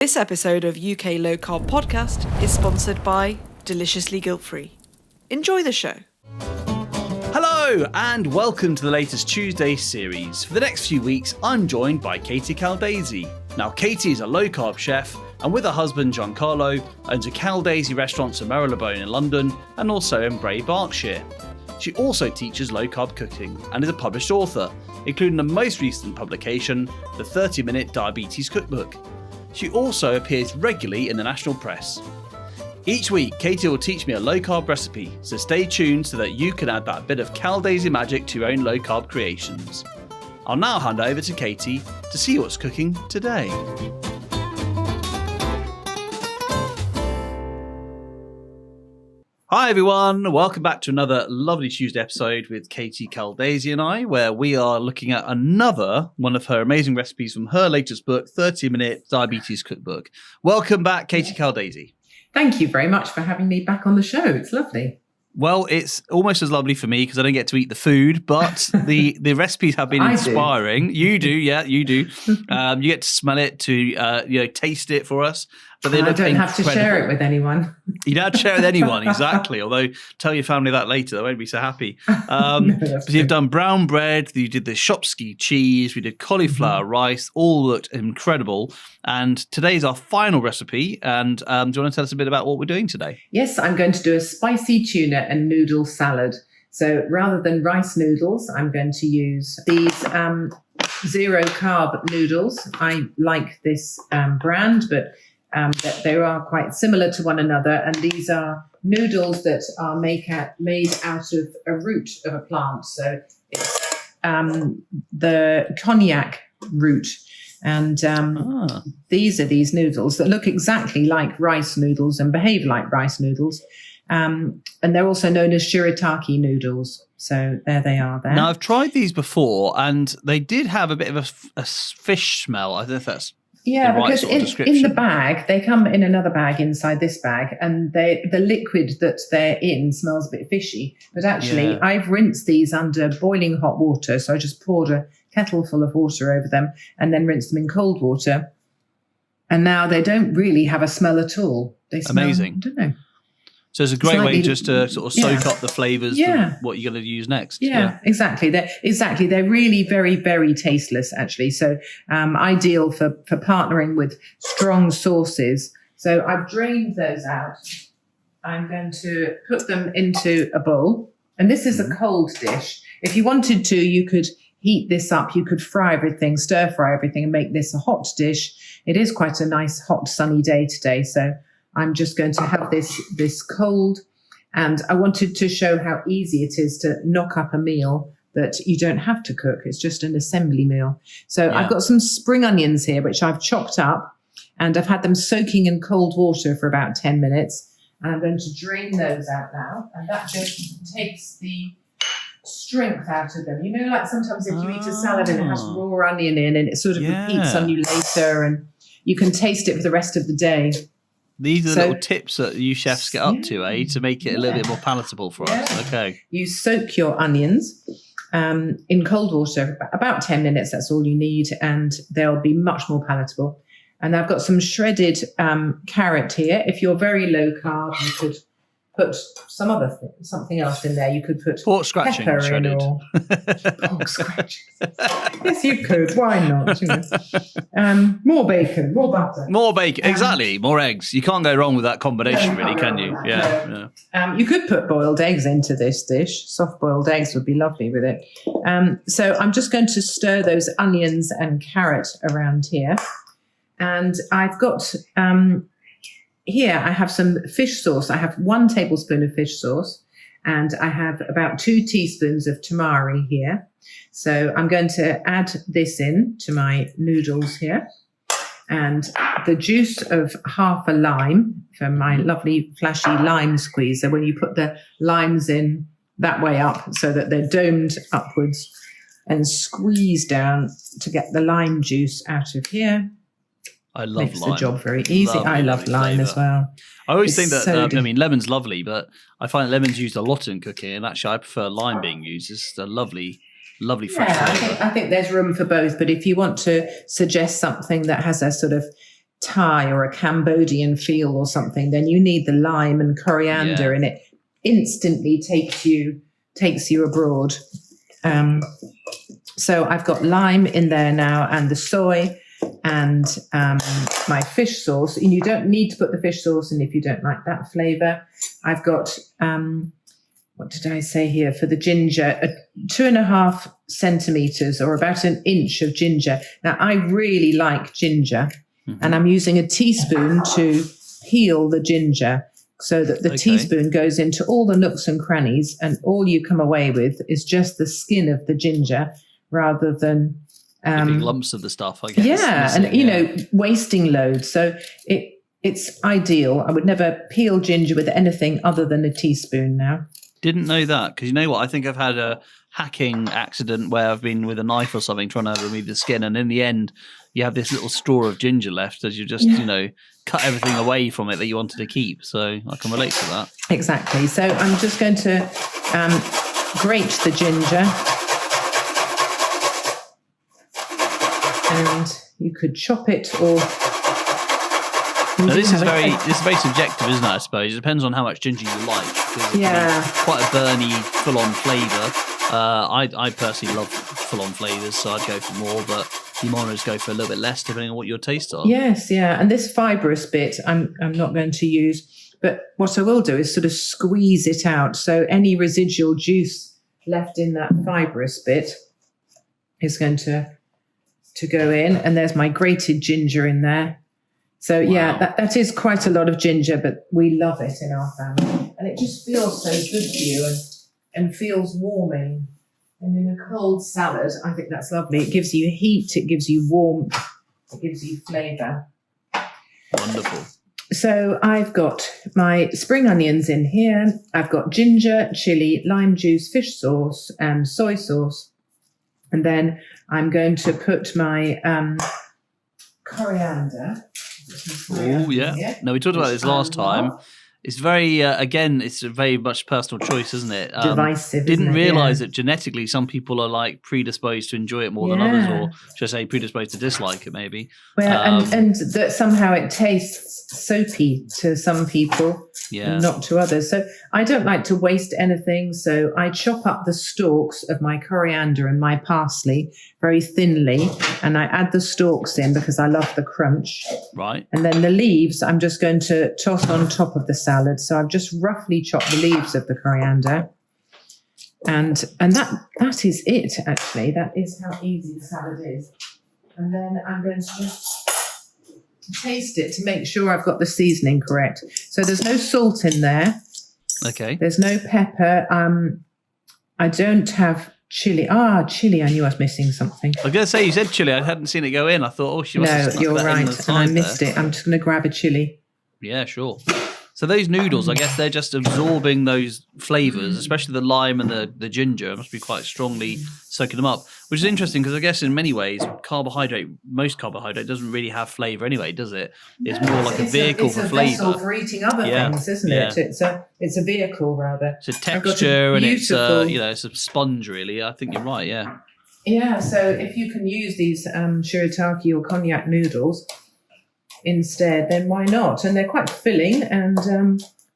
This episode of UK Low Carb Podcast is sponsored by Deliciously Guilt-Free. Enjoy the show. Hello and welcome to the latest Tuesday series. For the next few weeks, I'm joined by Katie Caldesi. Now, Katie is a low carb chef and with her husband Giancarlo owns a Caldesi restaurant in Marylebone in London and also in Bray, Berkshire. She also teaches low carb cooking and is a published author, including the most recent publication, the 30-minute Diabetes Cookbook. She also appears regularly in the national press. Each week, Katie will teach me a low-carb recipe, so stay tuned so that you can add that bit of Caldesi magic to your own low-carb creations. I'll now hand over to Katie to see what's cooking today. Hi everyone, welcome back to another lovely Tuesday episode with Katie Caldesi and I, where we are looking at another one of her amazing recipes from her latest book, 30-minute Diabetes Cookbook. Welcome back, Katie Caldesi. Thank you very much for having me back on the show. It's lovely. Well, it's almost as lovely for me because I don't get to eat the food, but the recipes have been inspiring. You do, yeah, you do. You get to smell it, to taste it for us. But they I don't have incredible. to share it with anyone. You don't have to share it with anyone, exactly. Although, tell your family that later; they won't be so happy. No, but you've done brown bread. You did the Shopski cheese. We did cauliflower rice. All looked incredible. And today's our final recipe. And do you want to tell us a bit about what we're doing today? Yes, I'm going to do a spicy tuna and noodle salad. So rather than rice noodles, I'm going to use these zero carb noodles. I like this brand, but that they are quite similar to one another. And these are noodles that are made out of a root of a plant. So it's the cognac root. And these are these noodles that look exactly like rice noodles and behave like rice noodles. And they're also known as shirataki noodles. So there they are there. Now, I've tried these before and they did have a bit of a fish smell. I don't know if that's yeah, the right because sort of description. in the bag, they come in another bag inside this bag, and the liquid that they're in smells a bit fishy. But actually, I've rinsed these under boiling hot water. So I just poured a kettle full of water over them and then rinsed them in cold water. And now they don't really have a smell at all. They smell, amazing. I don't know. So it's a great way just to sort of soak up the flavours of what you're going to use next. Yeah, exactly. They're really very, very tasteless, actually. So ideal for partnering with strong sauces. So I've drained those out. I'm going to put them into a bowl. And this is a cold dish. If you wanted to, you could heat this up. You could fry everything, stir fry everything and make this a hot dish. It is quite a nice, hot, sunny day today. So I'm just going to have this cold, and I wanted to show how easy it is to knock up a meal that you don't have to cook. It's just an assembly meal. So I've got some spring onions here, which I've chopped up, and I've had them soaking in cold water for about 10 minutes. And I'm going to drain those out now, and that just takes the strength out of them. You know, like sometimes if you eat a salad and it has raw onion in, and it sort of repeats on you later, and you can taste it for the rest of the day. These are the little tips that you chefs get up to, to make it a little bit more palatable for us. Okay. You soak your onions in cold water, about 10 minutes, that's all you need, and they'll be much more palatable. And I've got some shredded carrot here. If you're very low carb, you could put something else in there. You could put pork scratching pepper shredded. in, or pork scratching. Yes, you could. Why not? You know. More bacon, more butter. More bacon, exactly. More eggs. You can't go wrong with that combination, really, can you? Yeah. You could put boiled eggs into this dish. Soft boiled eggs would be lovely with it. So I'm just going to stir those onions and carrot around here. And I've got... here I have some fish sauce. I have 1 tablespoon of fish sauce, and I have about 2 teaspoons of tamari here. So I'm going to add this in to my noodles here, and the juice of half a lime for my lovely flashy lime squeezer. When you put the limes in that way up so that they're domed upwards, and squeeze down to get the lime juice out of here. I love Makes lime. the job very easy. I love lime flavour as well. I always think that, lemon's lovely, but I find lemon's used a lot in cooking, and actually I prefer lime being used. It's a lovely fresh flavour. I think there's room for both, but if you want to suggest something that has a sort of Thai or a Cambodian feel or something, then you need the lime and coriander, and it instantly takes you abroad. So I've got lime in there now, and the soy, and my fish sauce. And you don't need to put the fish sauce in if you don't like that flavour. I've got, what did I say here? For the ginger, 2.5 centimetres or about an inch of ginger. Now, I really like ginger, and I'm using a teaspoon to peel the ginger so that the teaspoon goes into all the nooks and crannies, and all you come away with is just the skin of the ginger rather than big lumps of the stuff, I guess. Yeah, and you know, wasting loads. So it's ideal. I would never peel ginger with anything other than a teaspoon now. Didn't know that, because you know what? I think I've had a hacking accident where I've been with a knife or something trying to remove the skin, and in the end, you have this little straw of ginger left as you just, cut everything away from it that you wanted to keep. So I can relate to that. Exactly. So I'm just going to grate the ginger. And you could chop it or... Now, this is very subjective, isn't it, I suppose? It depends on how much ginger you like. Quite a burny, full-on flavour. I personally love full-on flavours, so I'd go for more, but you might just go for a little bit less depending on what your tastes are. Yes, yeah. And this fibrous bit I'm not going to use, but what I will do is sort of squeeze it out. So any residual juice left in that fibrous bit is going to go in. And there's my grated ginger in there. So, that is quite a lot of ginger, but we love it in our family. And it just feels so good to you and feels warming. And in a cold salad, I think that's lovely. It gives you heat, it gives you warmth, it gives you flavour. Wonderful. So I've got my spring onions in here. I've got ginger, chilli, lime juice, fish sauce, and soy sauce. And then I'm going to put my coriander. Oh, yeah. No, we talked about this last time. It's very, it's a very much personal choice, isn't it? Divisive. Didn't realise that genetically some people are like predisposed to enjoy it more than others, or should I say predisposed to dislike it maybe. Well, and that somehow it tastes soapy to some people and not to others. So I don't like to waste anything. So I chop up the stalks of my coriander and my parsley very thinly, and I add the stalks in because I love the crunch. Right. And then the leaves I'm just going to toss on top of the salad. So I've just roughly chopped the leaves of the coriander. And that is it, actually. That is how easy the salad is. And then I'm going to just taste it to make sure I've got the seasoning correct. So there's no salt in there. Okay. There's no pepper. I don't have chili. Chili. I knew I was missing something. I was going to say, you said chili. I hadn't seen it go in. I thought, she must have No, you're right. And I missed it. I'm just going to grab a chili. Yeah, sure. So those noodles, I guess they're just absorbing those flavours, especially the lime and the ginger. It must be quite strongly soaking them up, which is interesting because I guess in many ways, most carbohydrate doesn't really have flavour anyway, does it? It's more like a vehicle for flavour. It's a vessel for eating other things, isn't it? It's a vehicle rather. It's a texture and it's a sponge really. I think you're right, yeah. Yeah, so if you can use these shirataki or konjac noodles instead, then why not? And they're quite filling, and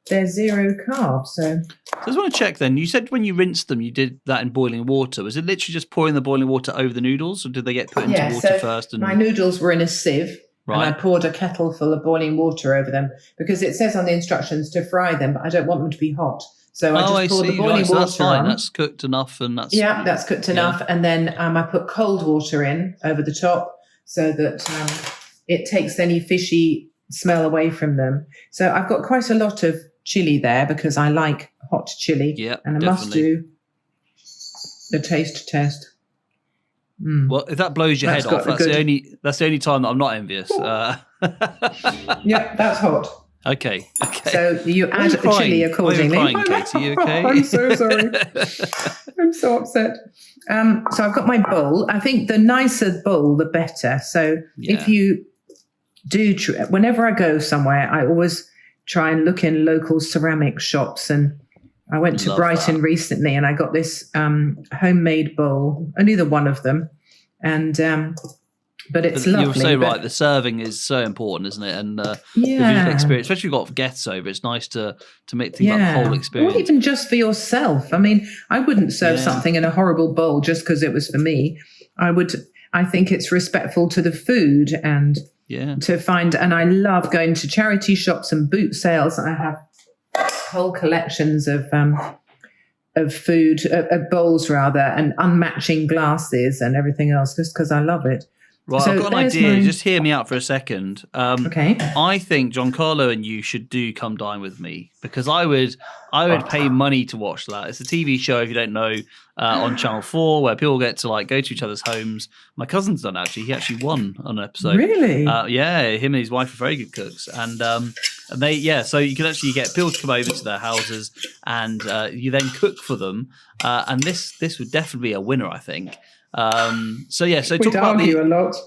they're zero carbs. So I just want to check then. You said when you rinsed them, you did that in boiling water. Was it literally just pouring the boiling water over the noodles, or did they get put into water first? And my noodles were in a sieve, and I poured a kettle full of boiling water over them because it says on the instructions to fry them, but I don't want them to be hot. So I just poured the boiling water so that's fine. on. That's cooked enough, and that's cooked enough. And then I put cold water in over the top so that it takes any fishy smell away from them. So I've got quite a lot of chili there because I like hot chili. Yeah, and I must do the taste test. Well, if that blows your head off, that's the only time that I'm not envious. Yeah, that's hot. Okay. So you add the chili accordingly. Why are you crying, Katie? You okay? I'm so sorry. I'm so upset. So I've got my bowl. I think the nicer bowl, the better. So if you do, whenever I go somewhere, I always try and look in local ceramic shops. And I went to Brighton recently, and I got this homemade bowl, only the one of them. And But it's but lovely. You're so right. The serving is so important, isn't it? And the Yeah. visual experience, especially if you've got guests over, it's nice to think about the whole experience. Or even just for yourself. I mean, I wouldn't serve something in a horrible bowl just because it was for me. I think it's respectful to the food and to find, and I love going to charity shops and boot sales. I have whole collections of food, of bowls rather, and unmatching glasses and everything else just because I love it. Right, so I've got an idea. Just hear me out for a second. Okay. I think Giancarlo and you should come dine with me, because I would pay money to watch that. It's a TV show, if you don't know, on Channel 4, where people get to go to each other's homes. My cousin's done actually. He actually won on an episode. Really? Yeah, him and his wife are very good cooks, and they so you can actually get people to come over to their houses, and you then cook for them. And this would definitely be a winner, I think. So talk about argue a lot.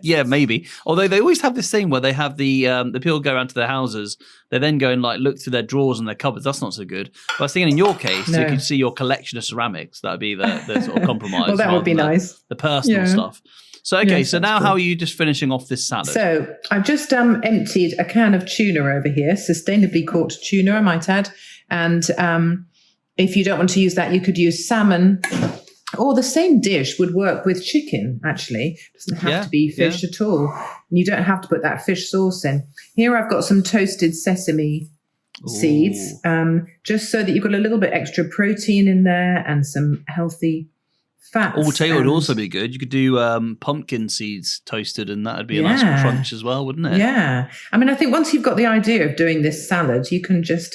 Yeah, maybe. Although they always have this thing where they have the people go around to their houses, they then go and look through their drawers and their cupboards. That's not so good. But I was thinking in your case, you could see your collection of ceramics. That would be the sort of compromise. Well, that would be nice. The personal stuff. So so now how are you just finishing off this salad? So I've just emptied a can of tuna over here, sustainably caught tuna, I might add. And if you don't want to use that, you could use salmon. Or the same dish would work with chicken, actually. It doesn't have to be fish at all. And you don't have to put that fish sauce in. Here I've got some toasted sesame seeds, just so that you've got a little bit extra protein in there and some healthy fats. I'll tell you what would also be good. You could do pumpkin seeds toasted, and that would be a nice crunch as well, wouldn't it? Yeah. I mean, I think once you've got the idea of doing this salad, you can just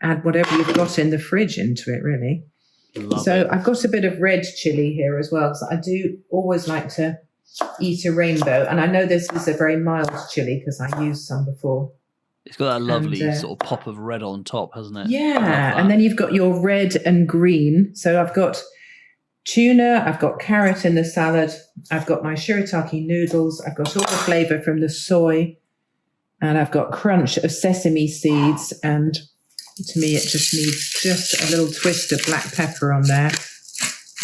add whatever you've got in the fridge into it, really. So I've got a bit of red chili here as well, because I do always like to eat a rainbow. And I know this is a very mild chili because I used some before. It's got that lovely sort of pop of red on top, hasn't it? Yeah. And then you've got your red and green. So I've got tuna, I've got carrot in the salad, I've got my shirataki noodles, I've got all the flavour from the soy, and I've got crunch of sesame seeds, and to me, it just needs just a little twist of black pepper on there.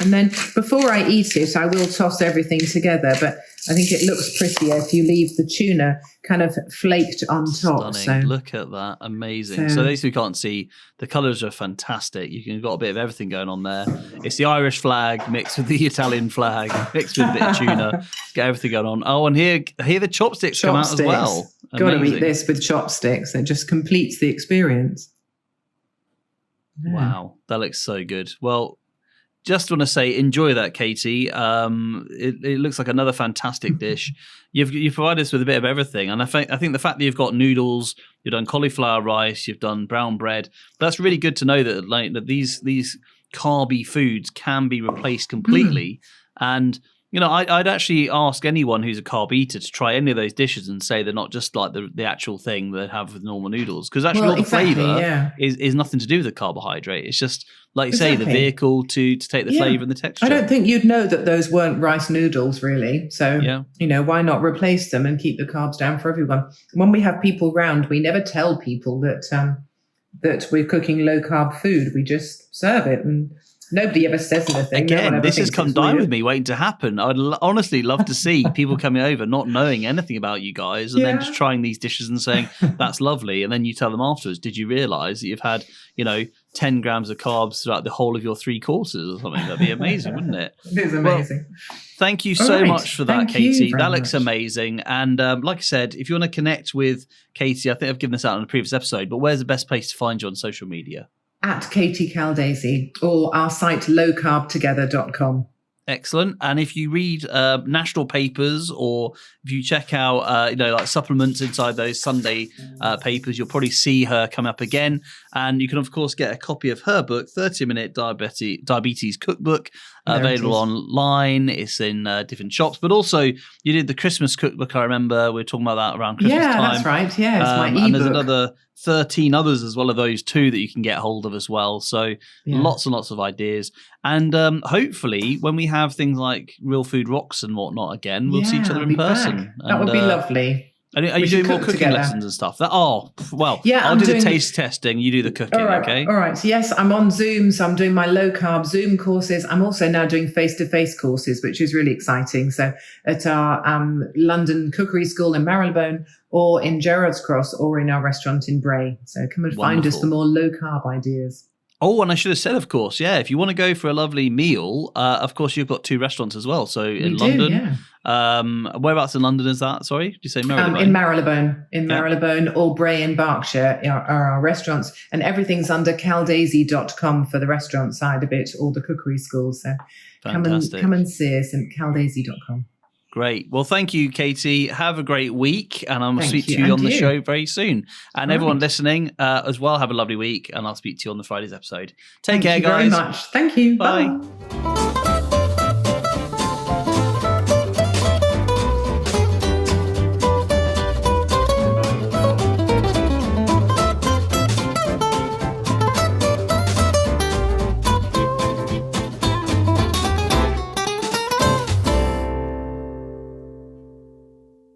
And then before I eat it, I will toss everything together, but I think it looks prettier if you leave the tuna kind of flaked on top. Stunning. So, look at that. Amazing. So those who can't see, the colours are fantastic. You've got a bit of everything going on there. It's the Irish flag mixed with the Italian flag, mixed with a bit of tuna. Get everything going on. Oh, and here the chopsticks come out as well. Got to eat this with chopsticks. It just completes the experience. Yeah. Wow, that looks so good. Well, just want to say, enjoy that, Katie. It looks like another fantastic dish. You've provided us with a bit of everything, and I think the fact that you've got noodles, you've done cauliflower rice, you've done brown bread. That's really good to know that that these carby foods can be replaced completely. And I'd actually ask anyone who's a carb eater to try any of those dishes and say they're not just like the actual thing they have with normal noodles. Because actually all the flavour is nothing to do with the carbohydrate. It's just, like you say, the vehicle to take the flavour and the texture. I don't think you'd know that those weren't rice noodles, really. So, why not replace them and keep the carbs down for everyone? When we have people round, we never tell people that we're cooking low-carb food. We just serve it, and nobody ever says anything. Again, this has come down with me waiting to happen. I'd honestly love to see people coming over, not knowing anything about you guys, and then just trying these dishes and saying, that's lovely. And then you tell them afterwards, did you realise that you've had, 10 grams of carbs throughout the whole of your 3 courses or something? That'd be amazing, wouldn't it? It is amazing. Well, thank you so much for that, Katie. That looks amazing. And like I said, if you want to connect with Katie, I think I've given this out in a previous episode, but where's the best place to find you on social media? At Katie Caldesi, or our site lowcarbtogether.com. Excellent. And if you read national papers, or if you check out like supplements inside those Sunday papers, you'll probably see her come up again. And you can of course get a copy of her book, 30-Minute Diabetes Cookbook, available online. It's in different shops, but also you did the Christmas cookbook. I remember we were talking about that around Christmas time. Yeah, that's right. Yeah, it's my ebook. And there's another 13 others as well of those too that you can get hold of as well. So lots and lots of ideas. And hopefully when we have things like Real Food Rocks and whatnot again, we'll see each other in person. That would be lovely. And are you doing more cooking lessons and stuff? I'll do the taste testing. You do the cooking, okay? All right. Yes, I'm on Zoom, so I'm doing my low carb Zoom courses. I'm also now doing face-to-face courses, which is really exciting. So at our London Cookery School in Marylebone, or in Gerrards Cross, or in our restaurant in Bray. So come and find us for more low carb ideas. Oh, and I should have said, of course, if you want to go for a lovely meal, of course, you've got 2 restaurants as well. So in London, whereabouts in London is that? Sorry, did you say Marylebone? In Marylebone. Marylebone or Bray in Berkshire are our restaurants. And everything's under caldesi.com for the restaurant side of it, or the cookery school. So come and see us at caldesi.com. Great. Well, thank you, Katie. Have a great week, and I'm going to speak to you on the show very soon. And everyone listening as well, have a lovely week, and I'll speak to you on the Friday's episode. Take care, guys. Thank you very much. Thank you. Bye. Bye.